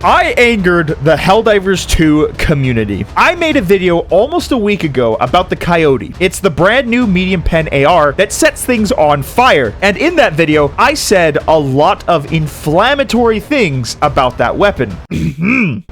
I angered the Helldivers 2 community. I made a video almost a week ago about the coyote. It's the brand new medium pen AR that sets things on fire. And in that video, I said a lot of inflammatory things about that weapon.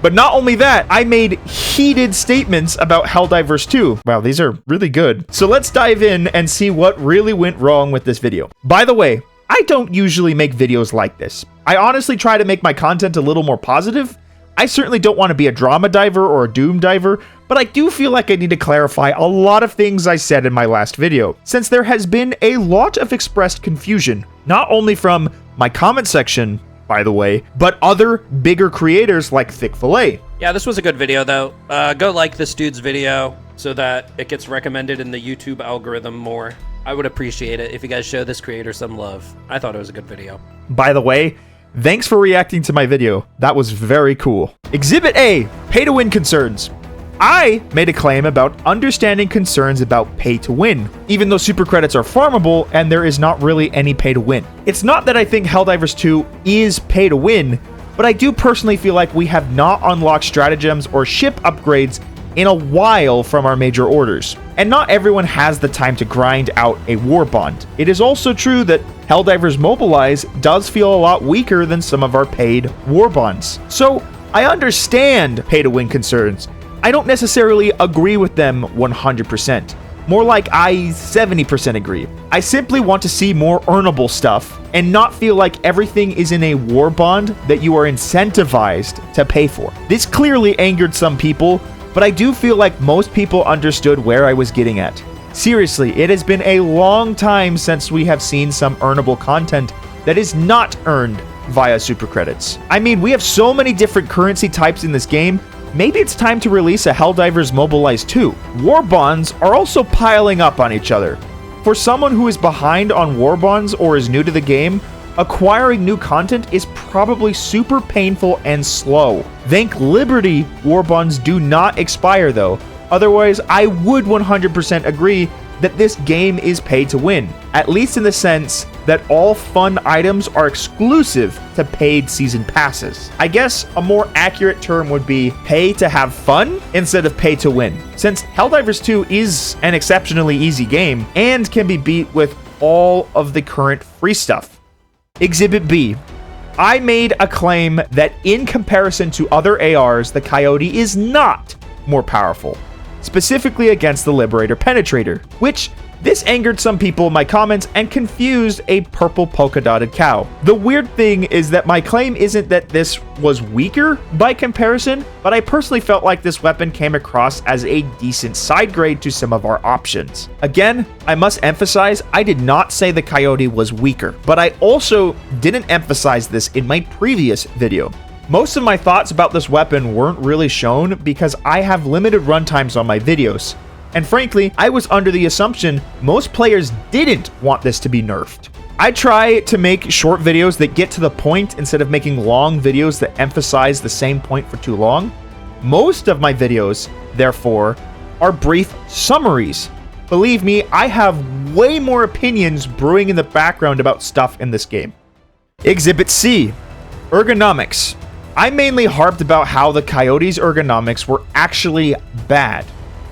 But not only that, I made heated statements about Helldivers 2. Wow, these are really good. So let's dive in and see what really went wrong with this video. By the way, I don't usually make videos like this. I honestly try to make my content a little more positive. I certainly don't want to be a drama diver or a doom diver, but I do feel like I need to clarify a lot of things I said in my last video, since there has been a lot of expressed confusion, not only from my comment section, by the way, but other bigger creators like Thick Fillet. Yeah, this was a good video though. Go like this dude's video so that it gets recommended in the YouTube algorithm more. I would appreciate it if you guys show this creator some love. I thought it was a good video. By the way, thanks for reacting to my video. That was very cool. Exhibit A, pay to win concerns. I made a claim about understanding concerns about pay to win, even though super credits are farmable and there is not really any pay to win. It's not that I think Helldivers 2 is pay to win, but I do personally feel like we have not unlocked stratagems or ship upgrades in a while from our major orders, and not everyone has the time to grind out a war bond. It is also true that Helldivers Mobilize does feel a lot weaker than some of our paid war bonds. So I understand pay to win concerns. I don't necessarily agree with them 100%. More like I 70% agree. I simply want to see more earnable stuff and not feel like everything is in a war bond that you are incentivized to pay for. This clearly angered some people, but I do feel like most people understood where I was getting at. Seriously, it has been a long time since we have seen some earnable content that is not earned via super credits. I mean, we have so many different currency types in this game. Maybe it's time to release a Helldivers Mobilize 2. War bonds are also piling up on each other. For someone who is behind on war bonds or is new to the game, acquiring new content is probably super painful and slow. Thank Liberty, war bonds do not expire though. Otherwise, I would 100% agree that this game is pay to win, at least in the sense that all fun items are exclusive to paid season passes. I guess a more accurate term would be pay to have fun instead of pay to win, since Helldivers 2 is an exceptionally easy game and can be beat with all of the current free stuff. Exhibit B. I made a claim that in comparison to other ARs, the Coyote is not more powerful, specifically against the Liberator Penetrator, which this angered some people in my comments and confused a purple polka dotted cow. The weird thing is that my claim isn't that this was weaker by comparison, but I personally felt like this weapon came across as a decent side grade to some of our options. Again, I must emphasize, I did not say the Coyote was weaker, but I also didn't emphasize this in my previous video. Most of my thoughts about this weapon weren't really shown because I have limited runtimes on my videos. And frankly, I was under the assumption most players didn't want this to be nerfed. I try to make short videos that get to the point instead of making long videos that emphasize the same point for too long. Most of my videos, therefore, are brief summaries. Believe me, I have way more opinions brewing in the background about stuff in this game. Exhibit C. Ergonomics. I mainly harped about how the Coyote's ergonomics were actually bad.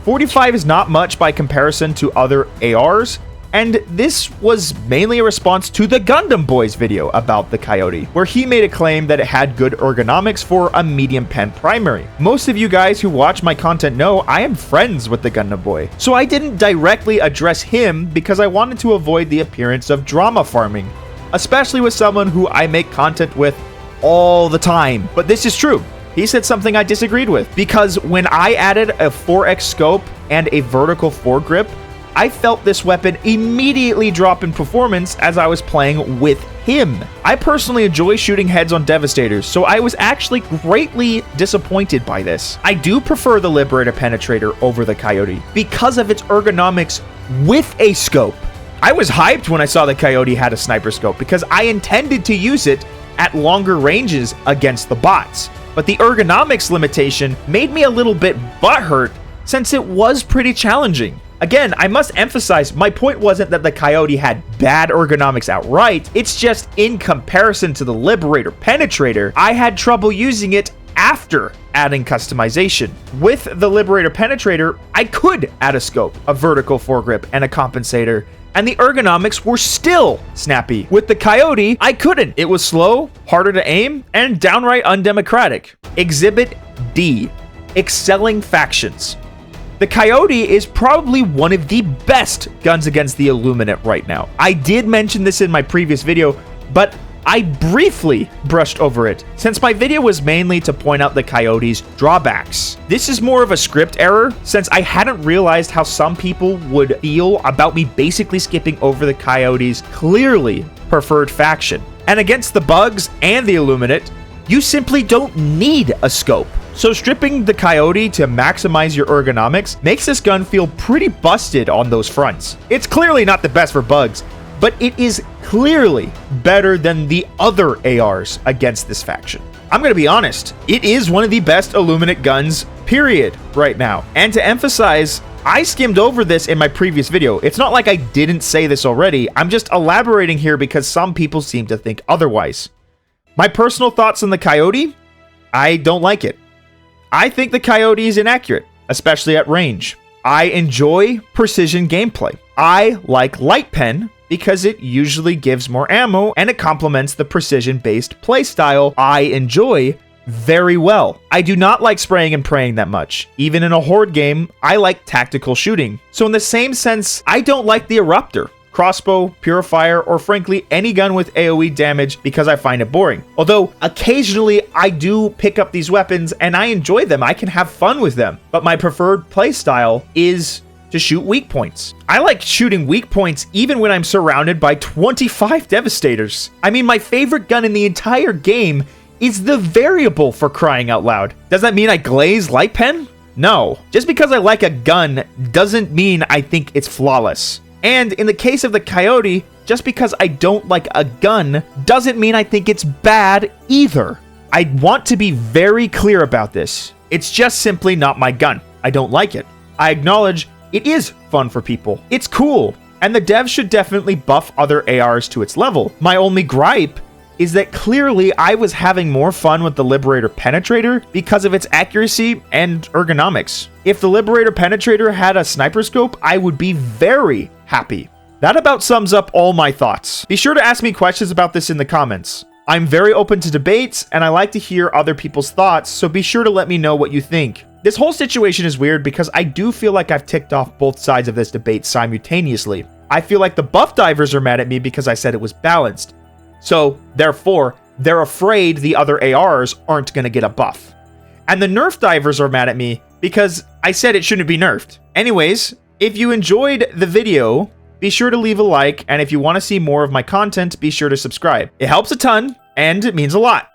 45 is not much by comparison to other ARs, and this was mainly a response to the Gundam Boy's video about the Coyote, where he made a claim that it had good ergonomics for a medium pen primary. Most of you guys who watch my content know I am friends with the Gundam Boy, so I didn't directly address him because I wanted to avoid the appearance of drama farming, especially with someone who I make content with all the time. But this is true. He said something I disagreed with, because when I added a 4x scope and a vertical foregrip, I felt this weapon immediately drop in performance as I was playing with him. I personally enjoy shooting heads on Devastators, so I was actually greatly disappointed by this. I do prefer the Liberator Penetrator over the Coyote because of its ergonomics with a scope. I was hyped when I saw the Coyote had a sniper scope because I intended to use it at longer ranges against the bots. But the ergonomics limitation made me a little bit butthurt since it was pretty challenging. Again, I must emphasize, my point wasn't that the Coyote had bad ergonomics outright, it's just in comparison to the Liberator Penetrator, I had trouble using it after adding customization. With the Liberator Penetrator, I could add a scope, a vertical foregrip, and a compensator, and the ergonomics were still snappy. With the Coyote, I couldn't. It was slow, harder to aim, and downright undemocratic. Exhibit D, excelling factions. The Coyote is probably one of the best guns against the Illuminate right now. I did mention this in my previous video, but I briefly brushed over it, since my video was mainly to point out the Coyote's drawbacks. This is more of a script error, since I hadn't realized how some people would feel about me basically skipping over the Coyote's clearly preferred faction. And against the bugs and the Illuminate, you simply don't need a scope. So stripping the Coyote to maximize your ergonomics makes this gun feel pretty busted on those fronts. It's clearly not the best for bugs, but it is clearly better than the other ARs against this faction. I'm gonna be honest, it is one of the best Illuminate guns, period, right now. And to emphasize, I skimmed over this in my previous video. It's not like I didn't say this already, I'm just elaborating here because some people seem to think otherwise. My personal thoughts on the Coyote? I don't like it. I think the Coyote is inaccurate, especially at range. I enjoy precision gameplay. I like light pen because it usually gives more ammo and it complements the precision-based playstyle I enjoy very well. I do not like spraying and praying that much. Even in a horde game, I like tactical shooting. So in the same sense, I don't like the Eruptor, crossbow, purifier, or frankly any gun with AoE damage because I find it boring. Although occasionally I do pick up these weapons and I enjoy them, I can have fun with them. But my preferred playstyle is to shoot weak points. I like shooting weak points even when I'm surrounded by 25 Devastators. I mean, my favorite gun in the entire game is the variable, for crying out loud. Does that mean I glaze light pen? No. Just because I like a gun doesn't mean I think it's flawless. And in the case of the Coyote, just because I don't like a gun doesn't mean I think it's bad either. I want to be very clear about this. It's just simply not my gun. I don't like it. I acknowledge it is fun for people. It's cool. And the devs should definitely buff other ARs to its level. My only gripe is that clearly I was having more fun with the Liberator Penetrator because of its accuracy and ergonomics. If the Liberator Penetrator had a sniper scope, I would be very happy. That about sums up all my thoughts. Be sure to ask me questions about this in the comments. I'm very open to debates, and I like to hear other people's thoughts, so be sure to let me know what you think. This whole situation is weird because I do feel like I've ticked off both sides of this debate simultaneously. I feel like the buff divers are mad at me because I said it was balanced. So, therefore, they're afraid the other ARs aren't going to get a buff. And the nerf divers are mad at me because I said it shouldn't be nerfed. Anyways, if you enjoyed the video, be sure to leave a like, and if you want to see more of my content, be sure to subscribe. It helps a ton, and it means a lot.